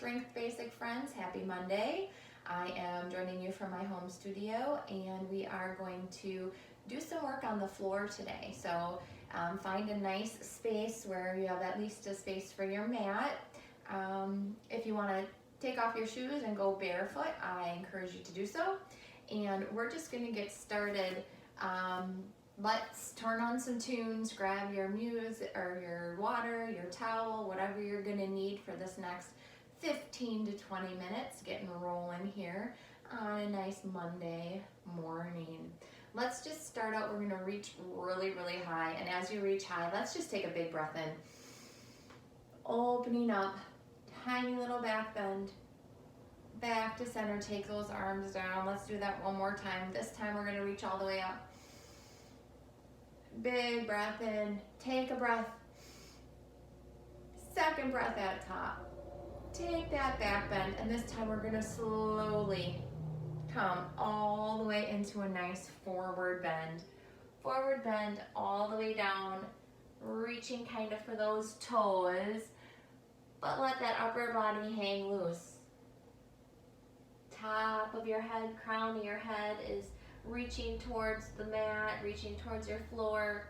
Strength Basic friends, happy Monday. I am joining you from my home studio and we are going to do some work on the floor today. So find a nice space where you have at least a space for your mat. If you want to take off your shoes and go barefoot, I encourage you to do so. And we're just going to get started. Let's turn on some tunes, grab your music or your water, your towel, whatever you're going to need for this next 15 to 20 minutes, getting rolling here on a nice Monday morning. Let's just start out. We're gonna reach really, really high. And as you reach high, let's just take a big breath in. Opening up, tiny little back bend. Back to center, take those arms down. Let's do that one more time. This time we're gonna reach all the way up. Big breath in, take a breath. Second breath at top. Take that back bend, and this time we're gonna slowly come all the way into a nice forward bend. Forward bend all the way down, reaching kind of for those toes, but let that upper body hang loose. Top of your head, crown of your head is reaching towards the mat, reaching towards your floor.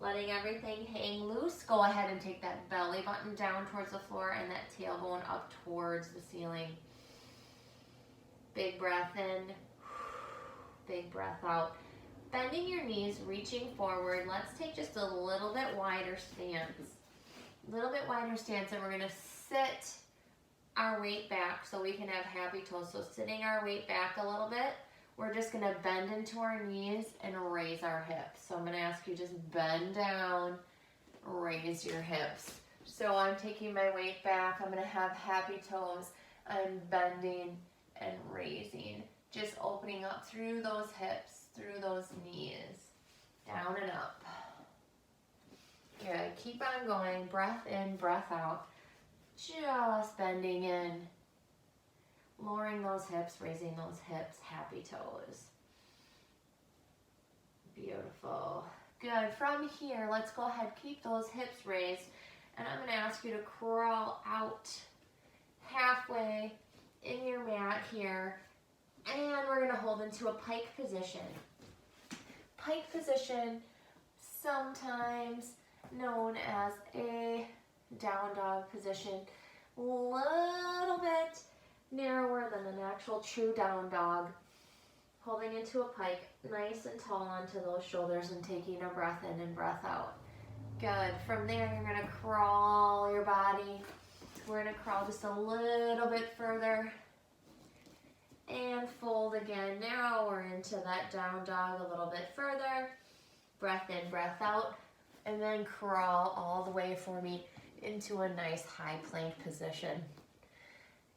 Letting everything hang loose. Go ahead and take that belly button down towards the floor and that tailbone up towards the ceiling. Big breath in, big breath out. Bending your knees, reaching forward. Let's take just a little bit wider stance. A little bit wider stance, and we're gonna sit our weight back so we can have happy toes. So sitting our weight back a little bit. We're just gonna bend into our knees and raise our hips. So I'm gonna ask you just bend down, raise your hips. So I'm taking my weight back. I'm gonna have happy toes. I'm bending and raising. Just opening up through those hips, through those knees, down and up. Good, keep on going. Breath in, breath out. Just bending in. Lowering those hips, raising those hips, happy toes. Beautiful. Good. From here, let's go ahead, keep those hips raised, and I'm going to ask you to crawl out halfway in your mat here, and we're going to hold into a pike position. Pike position, sometimes known as a down dog position, a little bit narrower than an actual true down dog. Holding into a pike, nice and tall onto those shoulders and taking a breath in and breath out. Good. From there, you're gonna crawl your body. We're gonna crawl just a little bit further and fold again, narrower into that down dog a little bit further. Breath in, breath out, and then crawl all the way for me into a nice high plank position.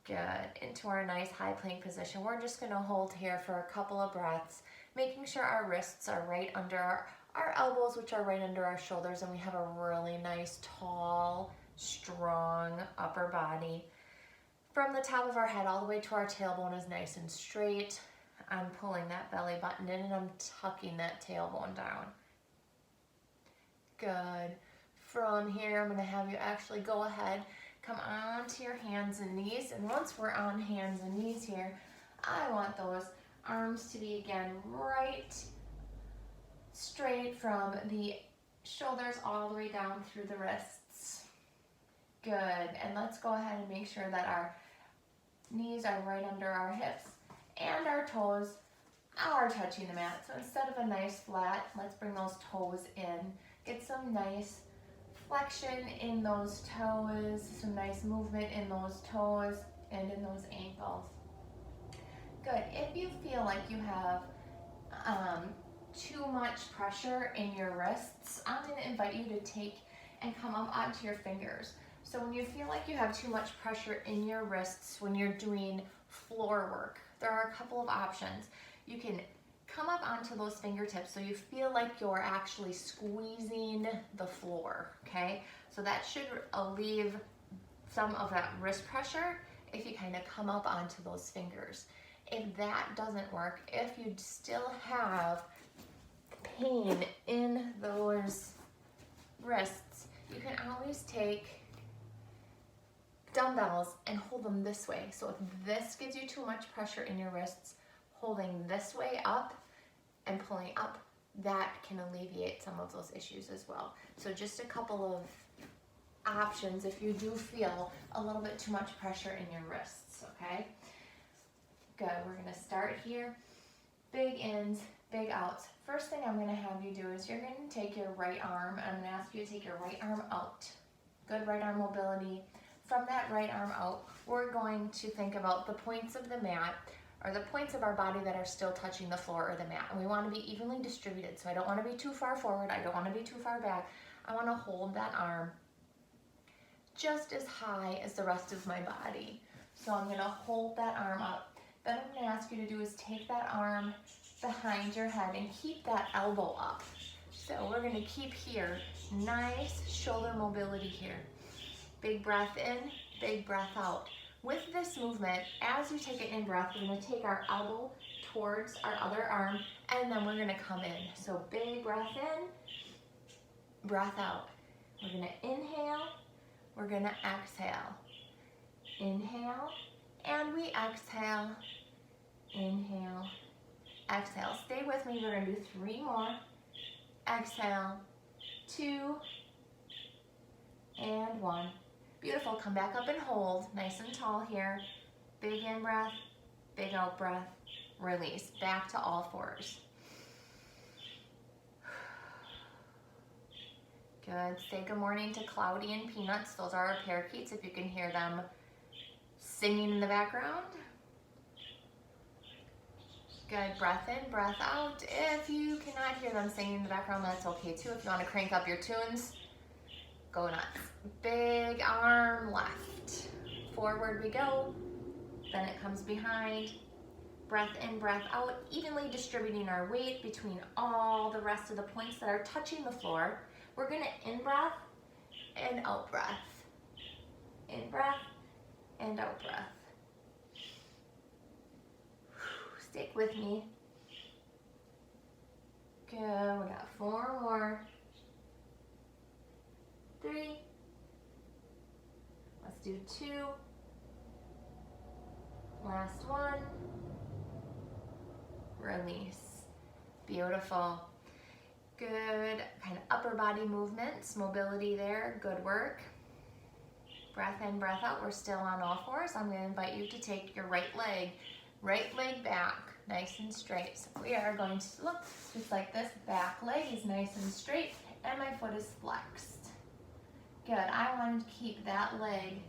Good. Into our nice high plank position. We're just going to hold here for a couple of breaths, making sure our wrists are right under our elbows, which are right under our shoulders, and we have a really nice, tall, strong upper body. From the top of our head all the way to our tailbone is nice and straight. I'm pulling that belly button in and I'm tucking that tailbone down. Good. From here, I'm going to have you actually go ahead, come onto your hands and knees, and once we're on hands and knees here, I want those arms to be again right straight from the shoulders all the way down through the wrists. Good, and let's go ahead and make sure that our knees are right under our hips and our toes are touching the mat. So instead of a nice flat, let's bring those toes in, get some nice flexion in those toes, some nice movement in those toes and in those ankles. Good. If you feel like you have too much pressure in your wrists, I'm going to invite you to take and come up onto your fingers. So when you feel like you have too much pressure in your wrists when you're doing floor work, there are a couple of options. You can come up onto those fingertips so you feel like you're actually squeezing the floor, okay? So that should alleviate some of that wrist pressure if you kind of come up onto those fingers. If that doesn't work, if you still have pain in those wrists, you can always take dumbbells and hold them this way. So if this gives you too much pressure in your wrists, holding this way up and pulling up, that can alleviate some of those issues as well. So just a couple of options if you do feel a little bit too much pressure in your wrists, okay? Good, we're gonna start here. Big ins, big outs. First thing I'm gonna have you do is you're gonna take your right arm, and I'm gonna ask you to take your right arm out. Good right arm mobility. From that right arm out, we're going to think about the points of the mat, or the points of our body that are still touching the floor or the mat. And we want to be evenly distributed. So I don't want to be too far forward. I don't want to be too far back. I want to hold that arm just as high as the rest of my body. So I'm going to hold that arm up. Then I'm going to ask you to do is take that arm behind your head and keep that elbow up. So we're going to keep here. Nice shoulder mobility here. Big breath in, big breath out. With this movement, as you take an in-breath, we're going to take our elbow towards our other arm, and then we're going to come in. So big breath in, breath out. We're going to inhale, we're going to exhale. Inhale, and we exhale. Inhale, exhale. Stay with me, we're going to do 3 more. Exhale, 2, and 1. Beautiful, come back up and hold, nice and tall here. Big in breath, big out breath, release. Back to all fours. Good, say good morning to Cloudy and Peanuts. Those are our parakeets, if you can hear them singing in the background. Good, breath in, breath out. If you cannot hear them singing in the background, that's okay too. If you want to crank up your tunes, go nuts. Big arm left. Forward we go. Then it comes behind. Breath in, breath out. Evenly distributing our weight between all the rest of the points that are touching the floor. We're going to in-breath and out-breath. In-breath and out-breath. Stick with me. Good. We got 4 more. 3. Let's do 2. Last one. Release. Beautiful. Good. Kind of upper body movements, mobility there. Good work. Breath in, breath out. We're still on all fours. I'm going to invite you to take your right leg back, nice and straight. So we are going to look just like this. Back leg is nice and straight, and my foot is flexed. Good, I want to keep that leg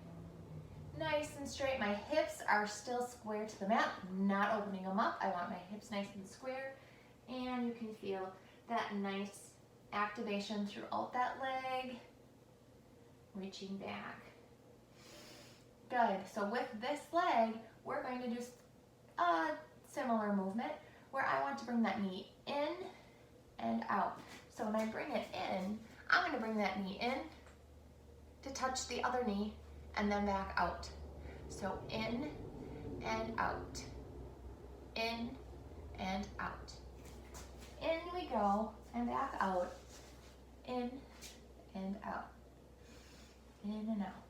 nice and straight. My hips are still square to the mat, not opening them up. I want my hips nice and square, and you can feel that nice activation throughout that leg, reaching back. Good, so with this leg, we're going to do a similar movement where I want to bring that knee in and out. So when I bring it in, I'm going to bring that knee in to touch the other knee and then back out. So in and out. In and out. In we go and back out. In and out. In and out.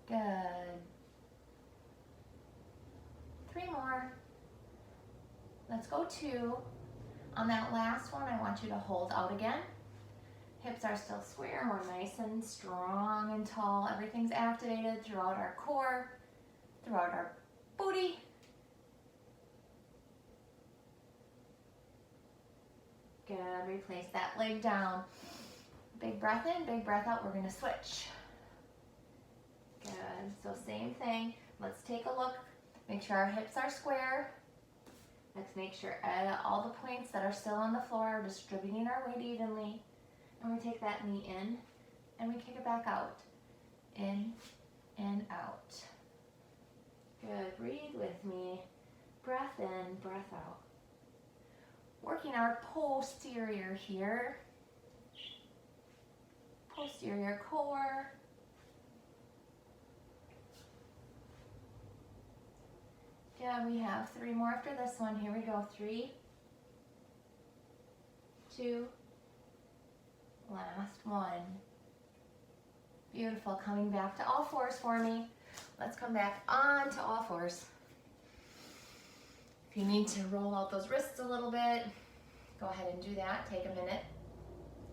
Good. 3 more. Let's go 2. On that last one, I want you to hold out again. Hips are still square. We're nice and strong and tall. Everything's activated throughout our core, throughout our booty. Good. Replace that leg down. Big breath in, big breath out. We're going to switch. Good. So same thing. Let's take a look. Make sure our hips are square. Let's make sure all the points that are still on the floor are distributing our weight evenly. And we take that knee in and we kick it back out. In and out. Good. Breathe with me. Breath in, breath out. Working our posterior here. Posterior core. Yeah, we have 3 more after this one. Here we go. 3, 2, last one. Beautiful. Coming back to all fours for me. Let's come back on to all fours. If you need to roll out those wrists a little bit, go ahead and do that. Take a minute.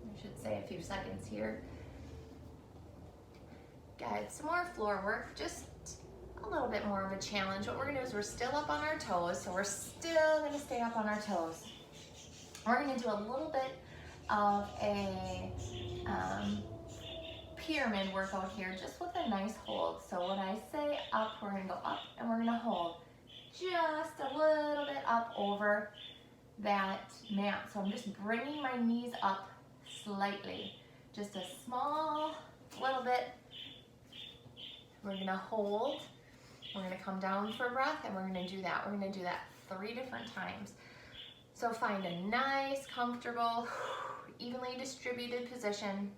I should say a few seconds here. Good. Some more floor work, just a little bit more of a challenge. What we're gonna do is we're still up on our toes, so we're still gonna stay up on our toes. We're gonna do a little bit of a pyramid workout here, just with a nice hold. So when I say up, we're gonna go up and we're gonna hold just a little bit up over that mat. So I'm just bringing my knees up slightly, just a small little bit. We're gonna hold, we're gonna come down for breath, and we're gonna do that. We're gonna do that 3 different times. So find a nice, comfortable, evenly distributed position.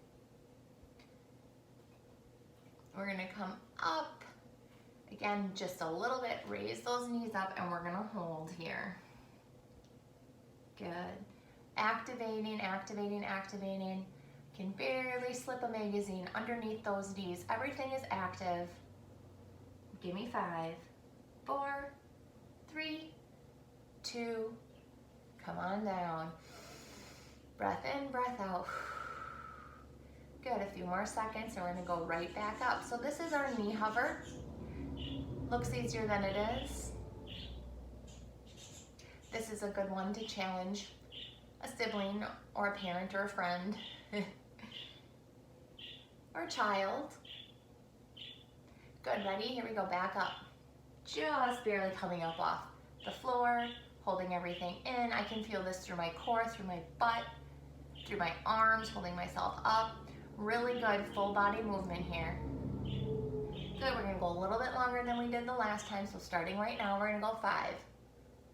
We're gonna come up, again, just a little bit, raise those knees up, and we're gonna hold here. Good. Activating, activating, activating. Can barely slip a magazine underneath those knees. Everything is active. Give me 5, 4, 3, 2, come on down. Breath in, breath out. Good, a few more seconds and we're gonna go right back up. So this is our knee hover. Looks easier than it is. This is a good one to challenge a sibling or a parent or a friend or a child. Good, ready? Here we go, back up. Just barely coming up off the floor, holding everything in. I can feel this through my core, through my butt, through my arms, holding myself up. Really good full body movement here. Good, we're gonna go a little bit longer than we did the last time. So starting right now, we're gonna go 5,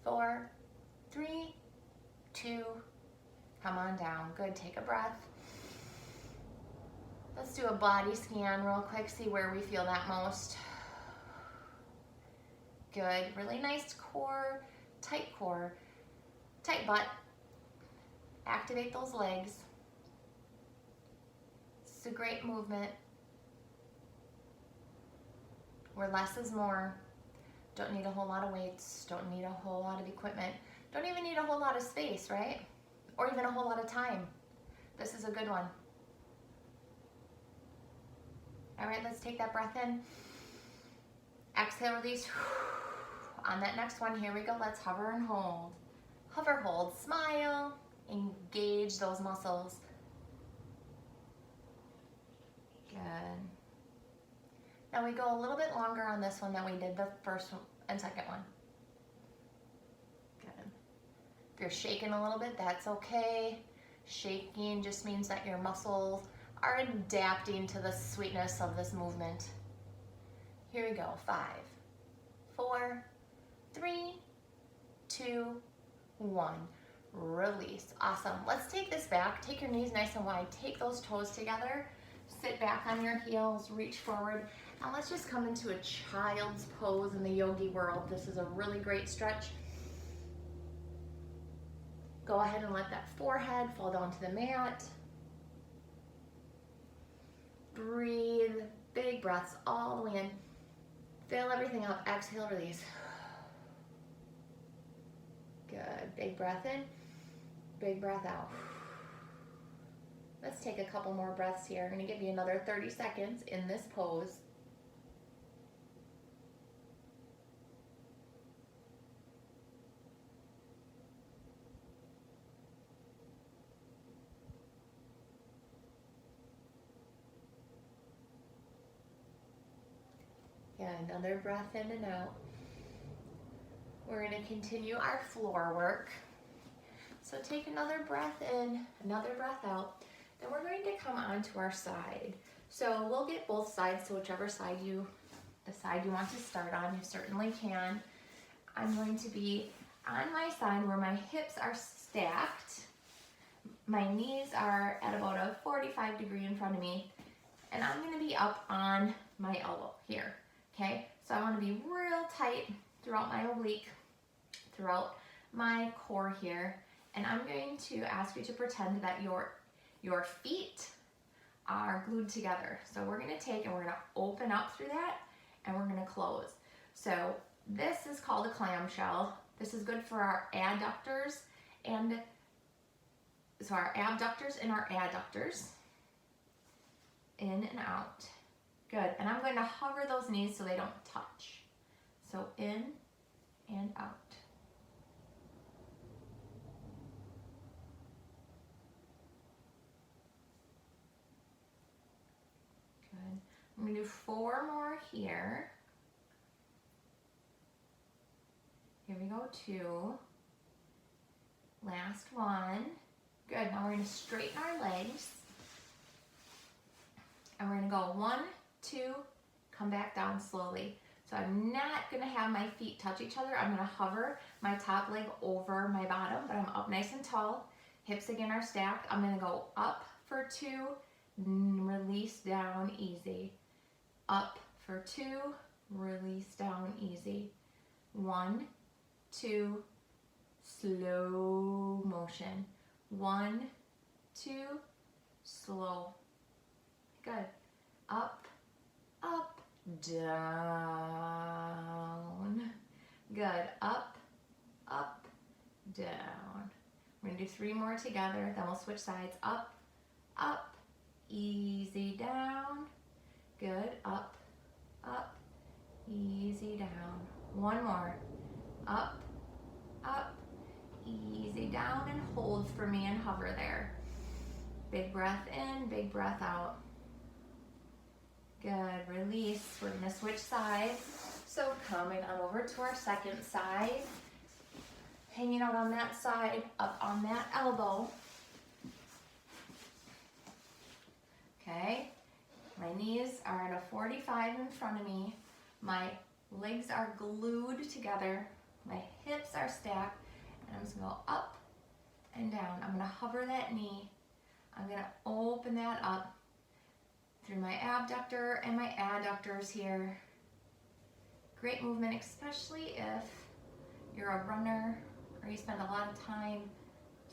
4, 3, 2, come on down. Good, take a breath. Let's do a body scan real quick, see where we feel that most. Good, really nice core, tight butt. Activate those legs. It's a great movement. Where less is more. Don't need a whole lot of weights, don't need a whole lot of equipment, don't even need a whole lot of space, right? Or even a whole lot of time. This is a good one. All right, let's take that breath in. Exhale, release. On that next one, here we go. Let's hover and hold. Hover, hold, smile. Engage those muscles. Good. Now we go a little bit longer on this one than we did the first and second one. Good. If you're shaking a little bit, that's okay. Shaking just means that your muscles are adapting to the sweetness of this movement. Here we go, 5, 4, 3, 2, 1. Release, awesome. Let's take this back, take your knees nice and wide, take those toes together, sit back on your heels, reach forward. Now let's just come into a child's pose in the yogi world. This is a really great stretch. Go ahead and let that forehead fall down to the mat. Breathe, big breaths all the way in. Fill everything up, exhale, release. Good, big breath in, big breath out. Let's take a couple more breaths here. I'm gonna give you another 30 seconds in this pose. Yeah, another breath in and out. We're going to continue our floor work. So take another breath in, another breath out. Then we're going to come onto our side. So we'll get both sides, so whichever side you decide you want to start on, you certainly can. I'm going to be on my side where my hips are stacked. My knees are at about a 45 degree in front of me. And I'm going to be up on my elbow here. Okay, so I want to be real tight throughout my oblique, throughout my core here, and I'm going to ask you to pretend that your feet are glued together. So we're gonna take and we're gonna open up through that and we're gonna close. So this is called a clamshell. This is good for our adductors and so our abductors and our adductors. In and out. Good. And I'm going to hover those knees so they don't touch. So in and out. Good. I'm going to do 4 more here. Here we go, 2. Last one. Good. Now we're going to straighten our legs. And we're going to go 1, 2, come back down slowly. So I'm not going to have my feet touch each other. I'm going to hover my top leg over my bottom, but I'm up nice and tall. Hips again are stacked. I'm going to go up for 2, release down easy. Up for 2, release down easy. 1, 2, slow motion. 1, 2, slow. Good. Up, up, down. Good. Up, up, down. We're going to do 3 more together, then we'll switch sides. Up, up, easy down. Good. Up, up, easy down. 1 more. Up, up, easy down, and hold for me and hover there. Big breath in, big breath out. Good, release. We're gonna switch sides. So coming on over to our second side, hanging out on that side, up on that elbow. Okay, my knees are at a 45 in front of me. My legs are glued together. My hips are stacked, and I'm just gonna go up and down. I'm gonna hover that knee. I'm gonna open that up through my abductor and my adductors here. Great movement, especially if you're a runner or you spend a lot of time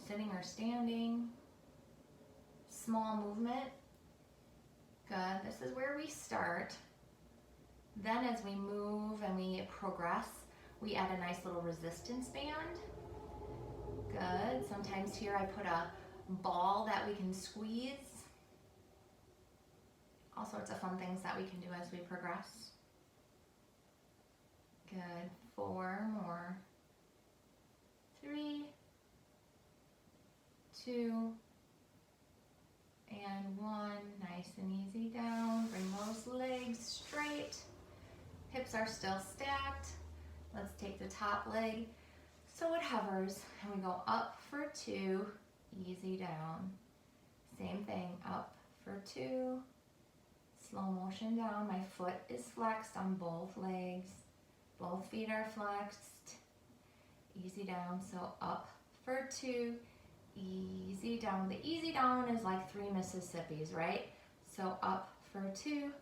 sitting or standing. Small movement. Good. This is where we start. Then as we move and we progress, we add a nice little resistance band. Good. Sometimes here I put a ball that we can squeeze. All sorts of fun things that we can do as we progress. Good. 4 more. 3, 2, and 1. Nice and easy down. Bring those legs straight. Hips are still stacked. Let's take the top leg so it hovers, and we go up for 2, easy down. Same thing, up for 2, slow motion down. My foot is flexed on both legs. Both feet are flexed. Easy down, so up for 2, easy down. The easy down is like 3 Mississippis, right? So up for 2,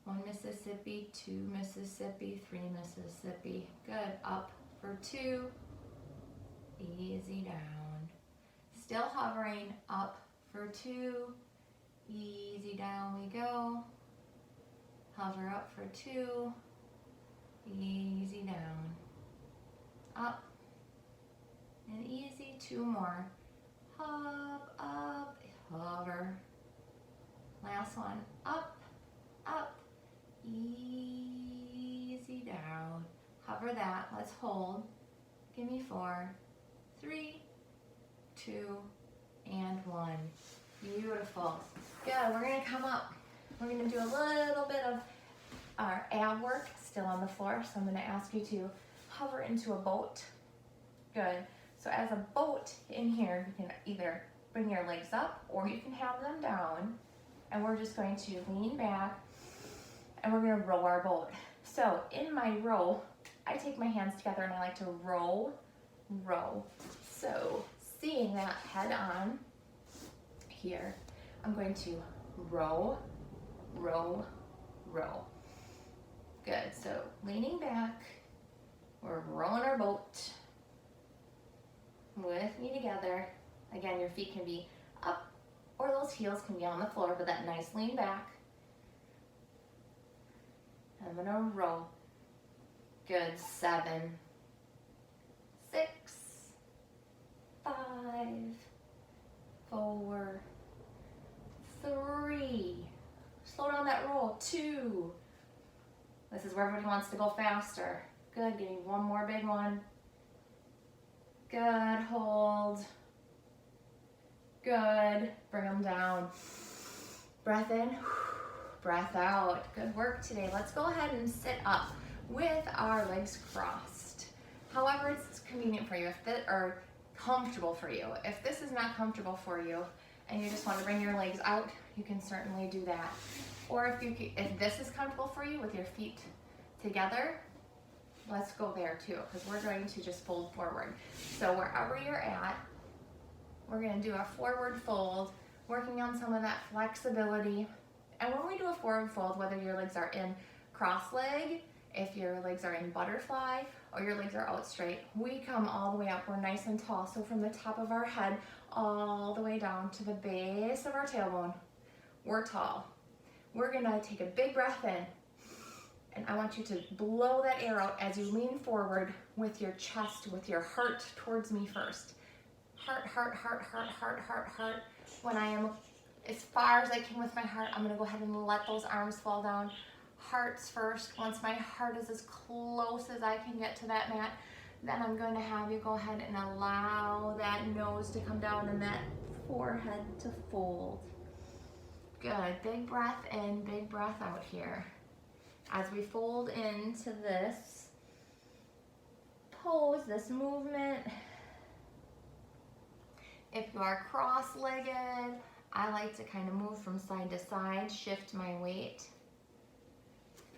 1 Mississippi, 2 Mississippi, 3 Mississippi. Good, up for 2, easy down. Still hovering, up for 2, easy down we go. Hover up for 2, easy down. Up, and easy, 2 more. Hop, up, hover. Last one, up, up, easy down. Hover that, let's hold. Give me 4, 3, 2, and 1. Beautiful. Good, we're gonna come up. We're gonna do a little bit of our ab work still on the floor. So I'm gonna ask you to hover into a boat. Good. So as a boat in here, you can either bring your legs up or you can have them down. And we're just going to lean back and we're gonna row our boat. So in my row, I take my hands together and I like to row, row. So seeing that head on here, I'm going to row, row, row. Good, so leaning back, we're rowing our boat with me together. Again, your feet can be up or those heels can be on the floor, but that nice lean back. I'm gonna roll. Good, 7, 6, 5, 4, 3. Slow down that roll, 2. This is where everybody wants to go faster. Good, give me one more big one. Good, hold. Good, bring them down. Breath in, breath out. Good work today. Let's go ahead and sit up with our legs crossed. However it's convenient for you, or comfortable for you. If this is not comfortable for you and you just want to bring your legs out, you can certainly do that. Or if this is comfortable for you with your feet together, let's go there too, because we're going to just fold forward. So wherever you're at, we're going to do a forward fold, working on some of that flexibility. And when we do a forward fold, whether your legs are in cross leg, if your legs are in butterfly, or your legs are out straight, we come all the way up. We're nice and tall. So from the top of our head all the way down to the base of our tailbone, we're tall. We're gonna take a big breath in, and I want you to blow that air out as you lean forward with your chest, with your heart towards me first. Heart, heart, heart, heart, heart, heart, heart. When I am as far as I can with my heart, I'm gonna go ahead and let those arms fall down. Hearts first. Once my heart is as close as I can get to that mat, then I'm going to have you go ahead and allow that nose to come down and that forehead to fold. Good. Big breath in, big breath out here. As we fold into this pose, this movement, if you are cross-legged, I like to kind of move from side to side, shift my weight,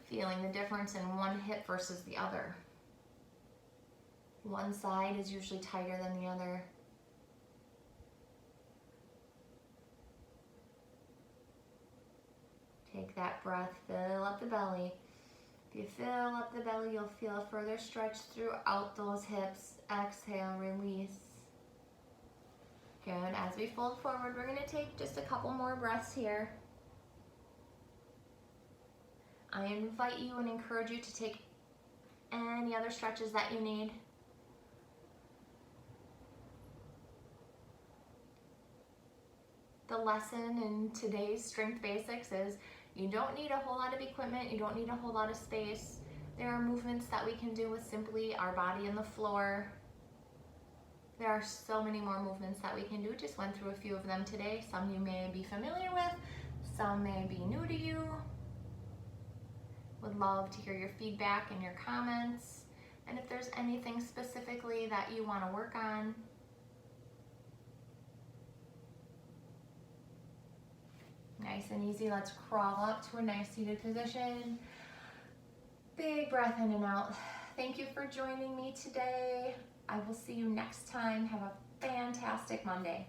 feeling the difference in one hip versus the other. One side is usually tighter than the other. Take that breath, fill up the belly. If you fill up the belly, you'll feel a further stretch throughout those hips. Exhale, release. Good. As we fold forward, we're going to take just a couple more breaths here. I invite you and encourage you to take any other stretches that you need. The lesson in today's Strength Basics is you don't need a whole lot of equipment, you don't need a whole lot of space. There are movements that we can do with simply our body and the floor. There are so many more movements that we can do. Just went through a few of them today. Some you may be familiar with, some may be new to you. Would love to hear your feedback and your comments. And if there's anything specifically that you want to work on. Nice and easy. Let's crawl up to a nice seated position. Big breath in and out. Thank you for joining me today. I will see you next time. Have a fantastic Monday.